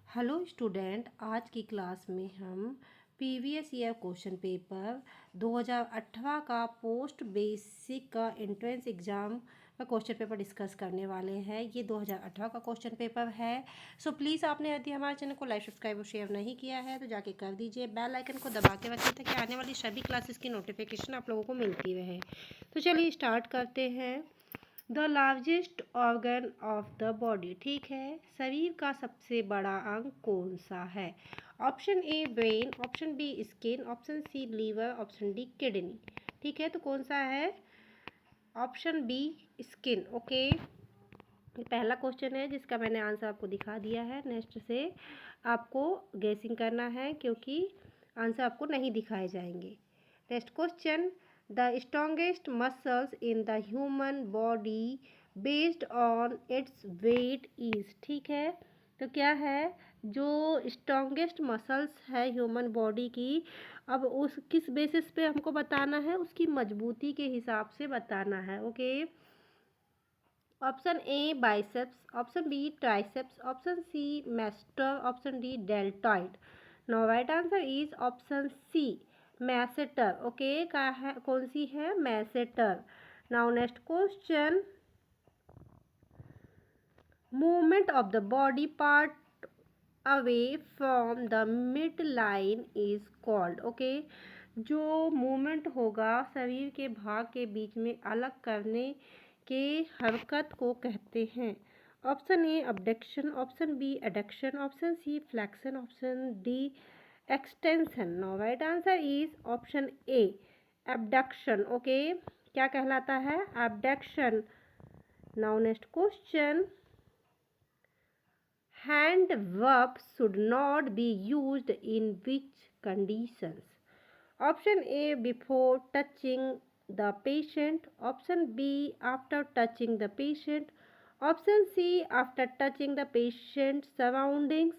Hello student, आज की class में हम प्रीवियस ईयर क्वेश्चन पेपर 2018 का पोस्ट बेसिक का एंट्रेंस एग्ज़ाम का क्वेश्चन पेपर डिस्कस करने वाले हैं। ये 2018 का क्वेश्चन पेपर है। सो प्लीज़ आपने यदि हमारे चैनल को लाइक सब्सक्राइब और शेयर नहीं किया है तो जाके कर दीजिए। बेल आइकन को दबा के रखिए ताकि आने वाली सभी क्लासेस की नोटिफिकेशन आप लोगों को मिलती रहे। तो चलिए स्टार्ट करते हैं। The largest organ of the body, ठीक है, शरीर का सबसे बड़ा अंग कौन सा है? Option A brain, option B skin, option C liver, option D kidney. ठीक है, तो कौन सा है? Option B skin. ओके, ये पहला क्वेश्चन है जिसका मैंने आंसर आपको दिखा दिया है। नेक्स्ट से आपको गेसिंग करना है क्योंकि आंसर आपको नहीं दिखाए जाएंगे। Next question, the strongest muscles in the human body based on its weight is, ठीक है, तो क्या है जो स्ट्रॉन्गेस्ट मसल्स है ह्यूमन बॉडी की, अब उस किस बेसिस पे हमको बताना है? उसकी मजबूती के हिसाब से बताना है। Okay, option A biceps, option B triceps, option C masseter, option D deltoid. No right answer is option C masseter. Okay, क्या है, कौन सी है? Masseter. Now next question, movement of the body part away from the mid line is called. Okay, जो movement होगा शरीर के भाग के बीच में अलग करने के हरकत को कहते हैं। Option A abduction, option B adduction, option C flexion, option D extension. No right answer is option A abduction. Okay, क्या कहलाता है? Abduction. Now next question, hand verbs should not be used in which conditions? Option A before touching the patient, option B after touching the patient, option C after touching the patient's surroundings,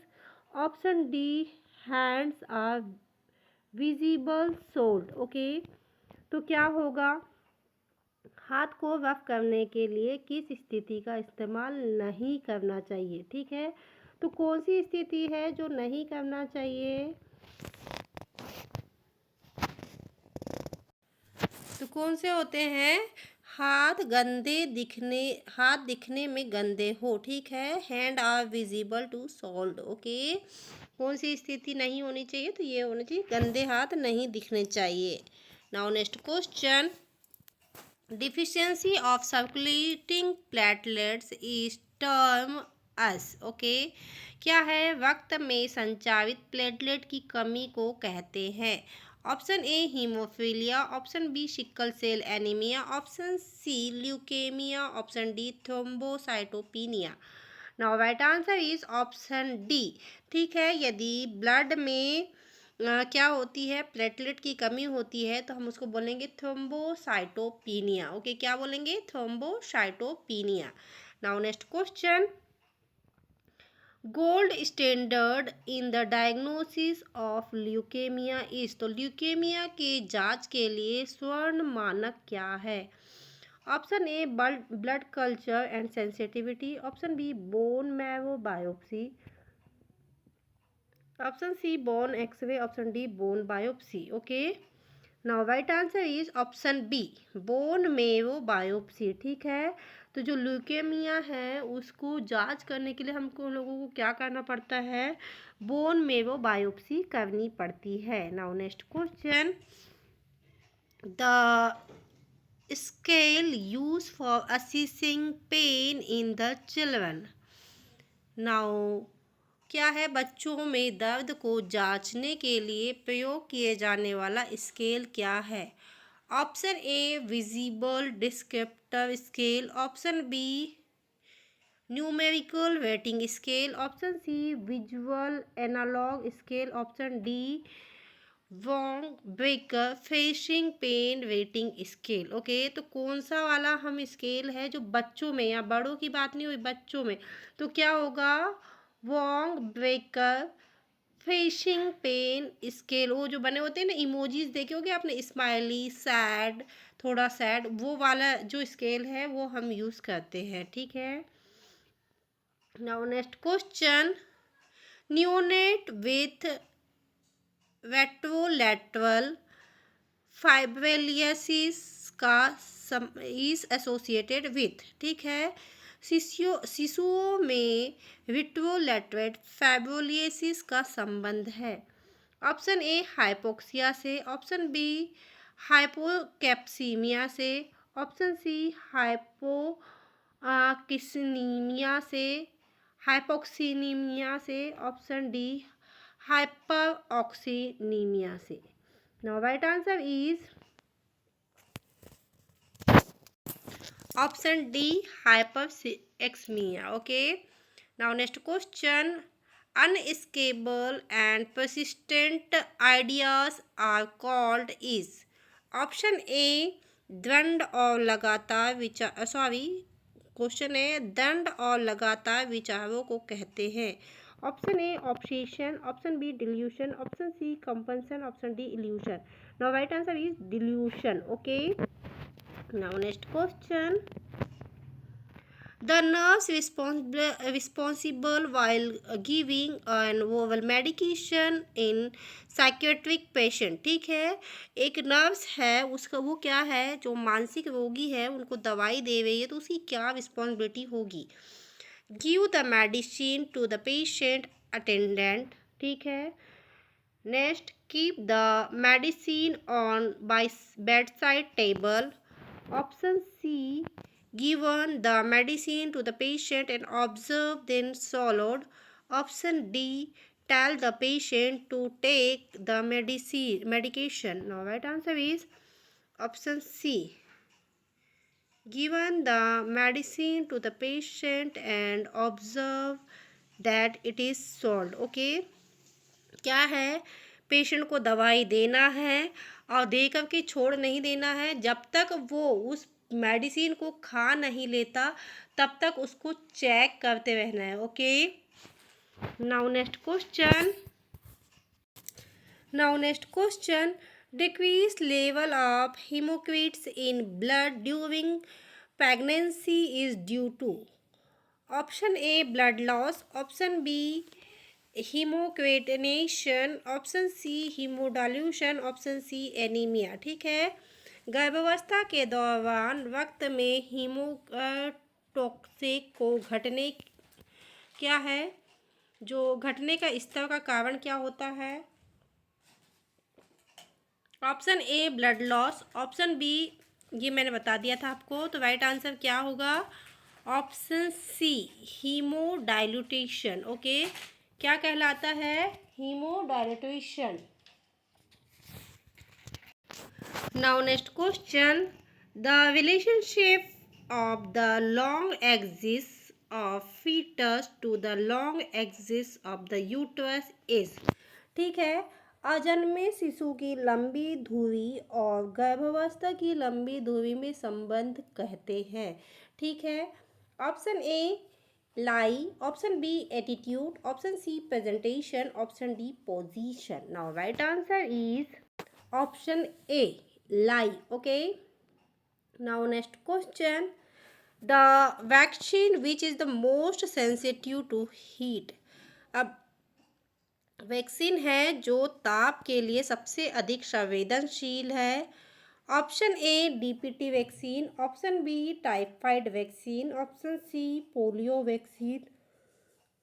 option D hands are visible sold. Okay, तो क्या होगा? हाथ को rough करने के लिए किस स्थिति का इस्तेमाल नहीं करना चाहिए? ठीक है, तो कौन सी स्थिति है जो नहीं करना चाहिए? तो कौन से होते हैं? हाथ दिखने में गंदे हो, ठीक है, hand are visible to soiled. Okay, कौन सी स्थिति नहीं होनी चाहिए? तो ये होनी चाहिए, गंदे हाथ नहीं दिखने चाहिए। Now next question, deficiency of circulating platelets is term us. Okay, क्या है? रक्त में संचारित प्लेटलेट की कमी को कहते हैं। Option A haemophilia, option B sickle cell anaemia, option C leukaemia, option D thrombocytopenia. Now right answer is option D. ठीक है, यदि ब्लड में क्या होती है, प्लेटलेट की कमी होती है तो हम उसको बोलेंगे थ्रोम्बोसाइटोपिनिया। ओके, क्या बोलेंगे? Thrombocytopenia. Now next question, gold standard in the diagnosis of leukaemia is, तो ल्यूकेमिया के जांच के लिए स्वर्ण मानक क्या है? Option A blood culture and sensitivity, option B bone marrow biopsy, option C bone X-ray, option D bone biopsy. Okay, now right answer is option B bone marrow biopsy. ठीक है, तो जो ल्यूकेमिया है उसको जांच करने के लिए हमको लोगों को क्या करना पड़ता है? बोन मेरो बायोप्सी करनी पड़ती है। Now next question, the scale use for assessing pain in the children. Now, क्या है? बच्चों में दर्द को जांचने के लिए प्रयोग किए जाने वाला स्केल क्या है? Option A visible descriptor scale, option B numerical weighting scale, option C visual analogue scale, option D Wong Baker facing pain rating scale. Okay, तो कौन सा वाला हम स्केल है जो बच्चों में, या बड़ों की बात नहीं हुई, बच्चों में, तो क्या होगा? Wong Baker facing pain scale. वो जो बने होते हैं ना, इमोजीज देखे होगे आपने, स्माइली, सैड, थोड़ा सैड, वो वाला जो स्केल है वो हम यूज़ करते हैं। ठीक है, now next question, Neonate with ventrolateral फाइब्रोलिसिस का इज एसोसिएटेड विथ, ठीक है। शिशुओं में विट्रोलैटरल फाइब्रोलिसिस का संबंध है। ऑप्शन ए हाइपोक्सिया से, ऑप्शन बी हाइपोकैप्सीमिया से, ऑप्शन सी हाइपोकिस्नीमिया से, हाइपोक्सीनीमिया से, ऑप्शन डी हाइपरऑक्सीनीमिया से। Now right answer is option D hyperxemia. Okay. Now next question. Unstable and persistent ideas are called is. Option A दंड और लगातार विचार, क्वेश्चन है दंड और लगातार विचारों को कहते हैं। Option A obsession, option B delusion, option C compulsion, option D illusion. Now right answer is delusion. Okay, now next question. The nerves responsible while giving an oral medication in psychiatric patient, ठीक है। एक nerves है उसका, वो क्या है, जो मानसिक रोगी है उनको दवाई दे रही है तो उसकी क्या रिस्पॉन्सिबिलिटी होगी। Give the medicine to the patient attendant, ठीक है। Next keep the medicine on by bedside table. Option C given the medicine to the patient and observe then swallowed. Option D tell the patient to take the medication. Now right answer is option C given the medicine to the patient and observe that it is swallowed. Okay, क्या है, patient को दवाई देना है और दे करके छोड़ नहीं देना है। जब तक वो उस मेडिसिन को खा नहीं लेता तब तक उसको चेक करते रहना है। Okay, now next question. Decrease level of haematocrit in blood during pregnancy is due to. Option A blood loss, option B haemoconcentration, option C haemodilution, option C anaemia, ठीक है। गर्भावस्था के दौरान रक्त में हीमोटॉक्सिक को घटने, क्या है, जो घटने का स्तर का कारण क्या होता है। Option A blood loss, option B ये मैंने बता दिया था आपको, तो राइट आंसर क्या होगा, ऑप्शन सी हीमोडाइल्यूटेशन। ओके, क्या कहलाता है, haemodilution. Now next question. The relationship of the long axis of fetus to the long axis of the uterus is, ठीक है। अजन्मे शिशु की लंबी धुरी और गर्भावस्था की लंबी धुरी में संबंध कहते हैं, ठीक है। Option A lie, option B attitude, option C presentation, option D position. Now right answer is option A lie. Okay, now next question. The vaccine which is the most sensitive to heat. अब vaccine है जो ताप के लिए सबसे अधिक संवेदनशील है। Option A DPT vaccine, option B typhoid vaccine, option C polio vaccine,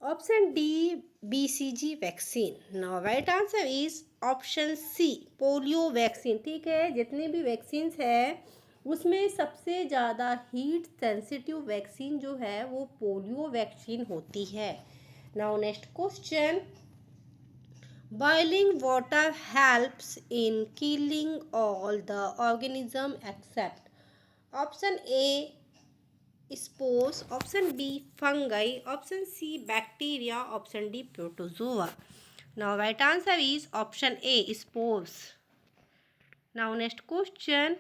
option D BCG vaccine. Now right answer is option C polio vaccine, ठीक है। जितनी भी वैक्सीन्स है उसमें सबसे ज़्यादा हीट सेंसिटिव वैक्सीन जो है वो पोलियो वैक्सीन होती है। Now next question. Boiling water helps in killing all the organism except. Option A spores, option B fungi, option C bacteria, option D protozoa. Now right answer is option A spores. Now next question.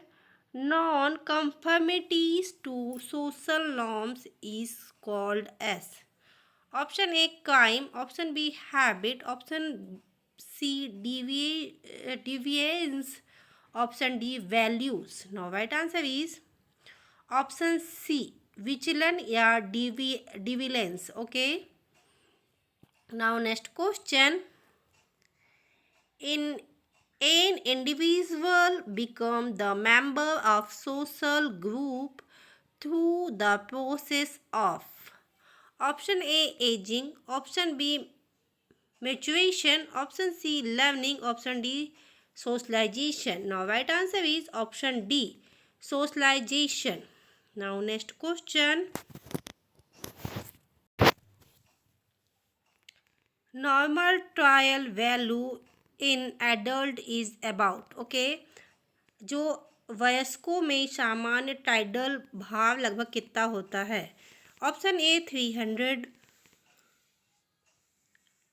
Non-conformities to social norms is called as. Option A crime, option B habit, option C deviance, option D values. Now right answer is option C vigilant या deviance. Okay, Now next question. In an individual become the member of social group through the process of option A aging, option B maturation, option C learning, option D socialization. Now right answer is option D socialization. Now next question. Normal trial value in adult is about जो वयस्कों में सामान्य tidal भाव लगभग कितना होता है। Option A 300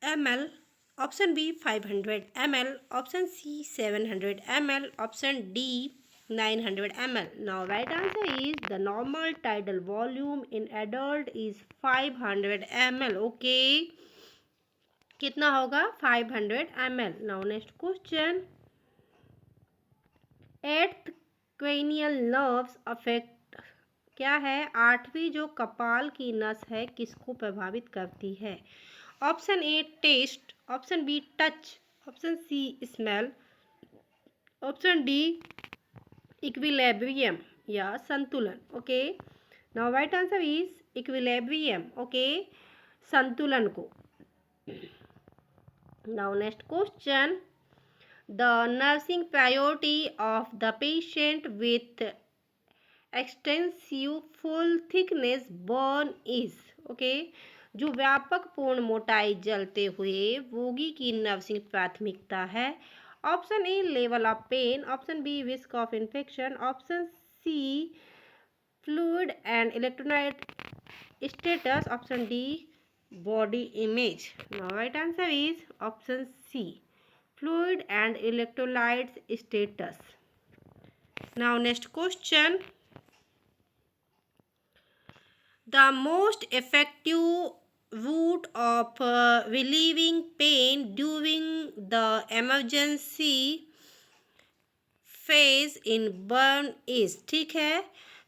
ml, option B 500 ml, option C 700 ml, option D 900 ml. Now right answer is the normal tidal volume in adult is 500 ml. Okay, कितना होगा 500 ml. Now next question. Eighth cranial nerves affect क्या है, आठवीं जो कपाल की नस है किसको प्रभावित करती है। Option A taste, option B touch, option C smell, option D equilibrium या संतुलन. Okay, now right answer is equilibrium. Okay, संतुलन को. Now next question. The nursing priority of the patient with extensive full thickness burn is जो व्यापक पूर्ण मोटाई जलते हुए रोगी की नर्सिंग प्राथमिकता है. Option A level of pain, option B risk of infection, option C fluid and electrolyte status, option D body image. Right answer is option C fluid and electrolytes status. Now next question. The most effective route of relieving pain during the emergency phase in burn is ठीक है,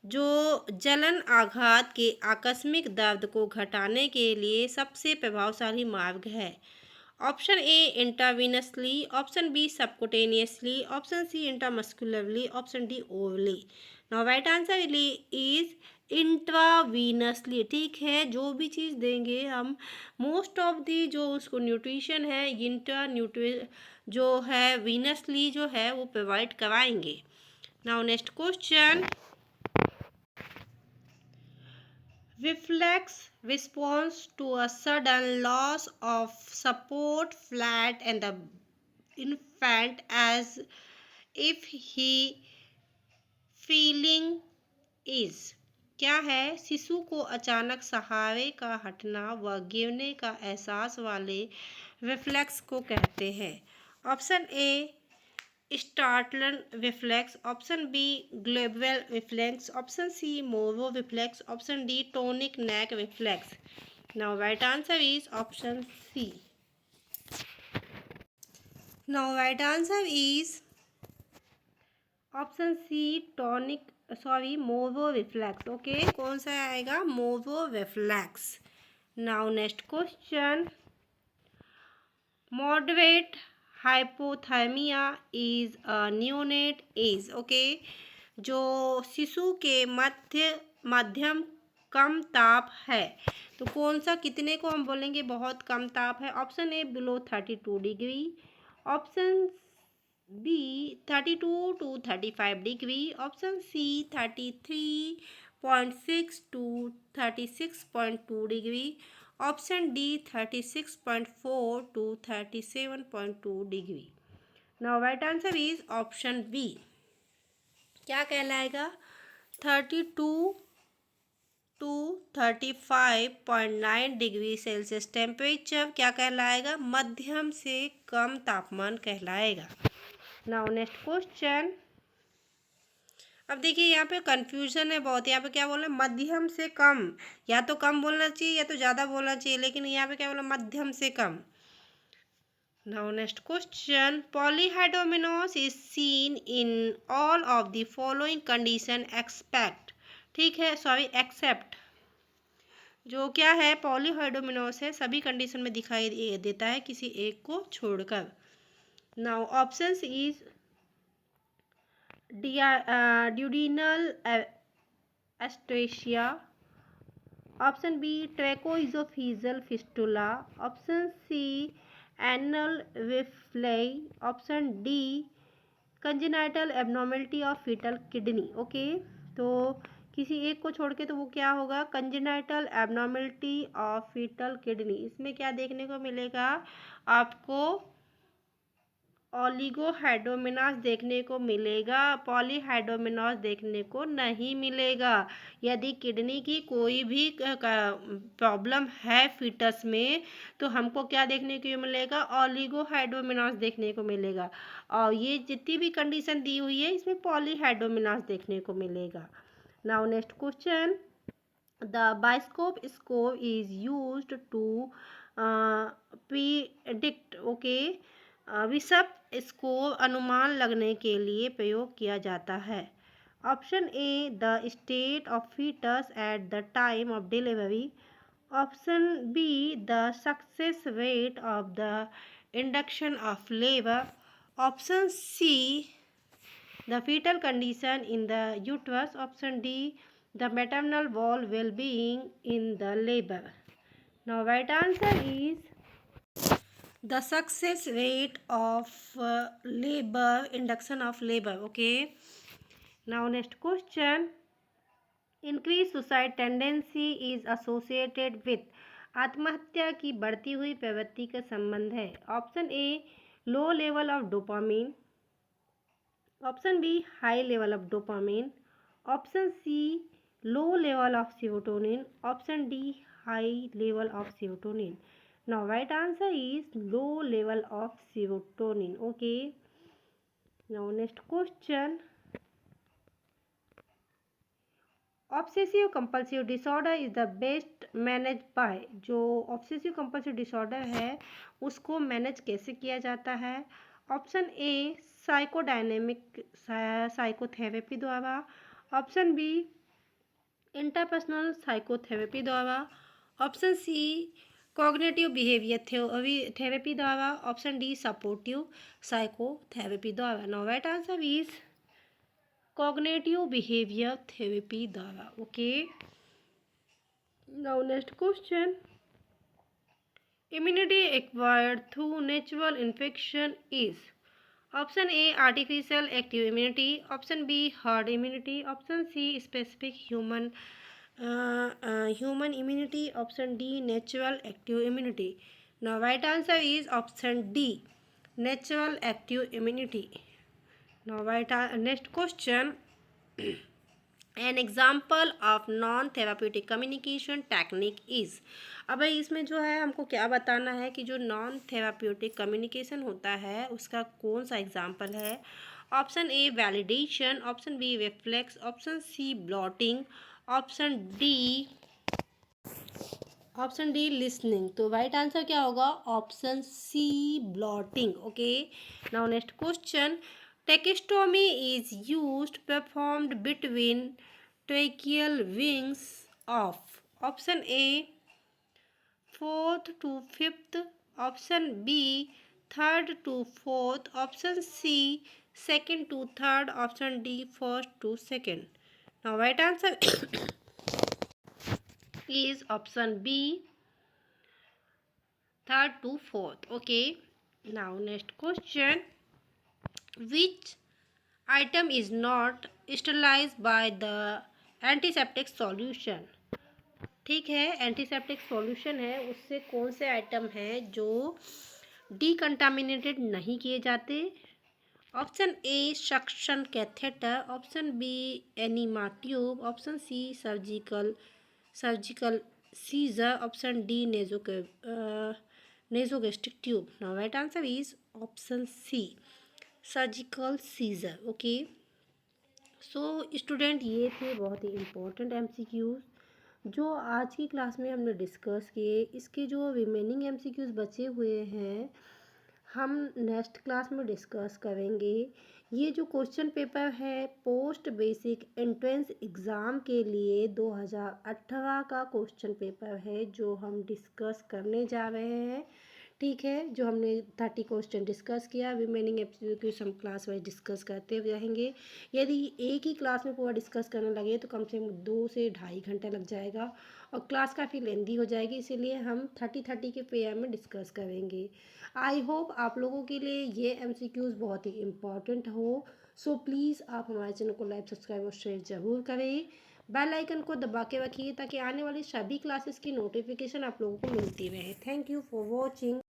जो जलन आघात के आकस्मिक दर्द को घटाने के लिए सबसे प्रभावशाली मार्ग है. Option A intravenously, option B subcutaneously, option C intramuscularly, option D orally. Now right answer is intravenously. ठीक है, जो भी चीज़ देंगे हम मोस्ट ऑफ दी जो उसको न्यूट्रिशन है जो है वीनसली जो है वो प्रोवाइड कराएंगे. Now next question. Reflex response to a sudden loss of support flat and the infant as if he feeling is क्या है, शिशु को अचानक सहारे का हटना व गिरने का एहसास वाले रिफ्लेक्स को कहते हैं. Option A startle reflex, option B global reflex, option C Moro reflex, option D tonic neck reflex. Now right answer is option C. Now right answer is option C Moro reflex. Okay, कौन सा आएगा, Moro reflex. Now next question. Moderate hypothermia is a neonate age. जो शिशु के मध्यम कम ताप है, तो कौन सा, कितने को हम बोलेंगे बहुत कम ताप है. Option A below 32 degree, option B 32 to 35 degree, option C 33.6 to 36.2 degree, option D 36.4 to 37.2 degree. Now right answer is option B. क्या कहलाएगा, 32 to 35.9 डिग्री सेल्सियस टेम्परेचर क्या कहलाएगा, मध्यम से कम तापमान कहलाएगा. Now next question. अब देखिए यहाँ पे कंफ्यूजन है बहुत. यहाँ पे क्या बोला, मध्यम से कम, या तो कम बोलना चाहिए या तो ज़्यादा बोलना चाहिए, लेकिन यहाँ पे क्या बोला, मध्यम से कम. Now next question. Polyhydramnios is seen in all of the following condition except जो क्या है पॉलीहाइड्रोमिनोस है, सभी कंडीशन में दिखाई देता है किसी एक को छोड़कर। Now options is duodenal atresia, option B tracheoesophageal fistula, option C anal विफ्लाई, option D congenital abnormality of fetal kidney. Okay, तो किसी एक को छोड़ के तो वो क्या होगा, congenital abnormality of fetal kidney. इसमें क्या देखने को मिलेगा आपको, ओलिगोहाइड्रोमिनास देखने को मिलेगा, पॉलीहाइड्रोमिनास देखने को नहीं मिलेगा। यदि किडनी की कोई भी प्रॉब्लम है फीटस में तो हमको क्या देखने को मिलेगा, ओलिगोहाइड्रोमिनास देखने को मिलेगा। और ये जितनी भी कंडीशन दी हुई है इसमें पॉलीहाइड्रोमिनास देखने को मिलेगा। Now next question, the Bishop score is used to predict, okay, Bishop इसको अनुमान लगने के लिए प्रयोग किया जाता है। Option A the state of fetus at the time of delivery, option B the success rate of the induction of labour, option C the fetal condition in the uterus, option D the maternal wall well-being in the labor. Now right answer is the success rate of labor, induction of labor. Okay, now next question, increased suicide tendency is associated with, आत्महत्या की बढ़ती हुई प्रवृत्ति का संबंध है। Option A low level of dopamine, option B high level of dopamine, option C low level of serotonin, option D high level of serotonin. Now right answer is low level of serotonin. Okay, now next question, obsessive compulsive disorder is the best manage by, जो obsessive compulsive disorder है उसको manage कैसे किया जाता है। Option A psychodynamic psychotherapy द्वारा, option B interpersonal psychotherapy द्वारा, option C cognitive behaviour therapy द्वारा, ऑप्शन डी सपोर्टिव साइकोथेरेपी द्वारा। Now right answer is cognitive behaviour therapy द्वारा। Okay, now next question, immunity acquired through natural infection is, option A artificial active immunity, option B herd immunity, option C specific human immunity, option D natural active immunity. Now right answer is option D natural active immunity. Now right, next question, an example of non therapeutic communication technique is, अब इसमें जो है हमको क्या बताना है कि जो नॉन थेराप्यूटिक कम्युनिकेशन होता है उसका कौन सा एग्जाम्पल है। Option A validation, option B reflex, option C blotting, option D listening. तो राइट आंसर क्या होगा, option C blotting. Okay, now next question, tracheostomy is used performed between tracheal wings of, option A 4th to 5th, option B 3rd to 4th, option C 2nd to 3rd, option D 1st to 2nd. Now right answer is option B 3rd to 4th. Okay, now next question, which item is not sterilized by the antiseptic solution। ठीक है, antiseptic solution है उससे कौन से item हैं जो डीकंटामिनेटेड नहीं किए जाते। Option A suction catheter, option B enema tube, option C surgical scissor, option D nasogastric tube. Now right answer is option C surgical scissor. Okay, so student ये थे बहुत ही इम्पोर्टेंट एमसीक्यूज़ जो आज की क्लास में हमने डिस्कस किए। इसके जो रिमेनिंग एमसीक्यूज़ बचे हुए हैं हम नेक्स्ट क्लास में डिस्कस करेंगे। ये जो क्वेश्चन पेपर है पोस्ट बेसिक एंट्रेंस एग्ज़ाम के लिए 2018 का क्वेश्चन पेपर है जो हम डिस्कस करने जा रहे हैं। ठीक है, जो हमने 30 क्वेश्चन डिस्कस किया, रिमेनिंग एमसीक्यूज हम क्लास वाइज डिस्कस करते रहेंगे। यदि एक ही क्लास में पूरा डिस्कस करने लगे तो कम से कम 2 से ढाई घंटा लग जाएगा और क्लास काफ़ी लेंदी हो जाएगी, इसीलिए हम 30 के पेयर में डिस्कस करेंगे। आई होप आप लोगों के लिए ये एमसीक्यूज बहुत ही इम्पॉर्टेंट हो। सो प्लीज़ आप हमारे चैनल को लाइक सब्सक्राइब और शेयर ज़रूर करें। बेल आइकन को दबा के रखिए ताकि आने वाली सभी क्लासेस की नोटिफिकेशन आप लोगों को मिलती रहे। Thank you for watching.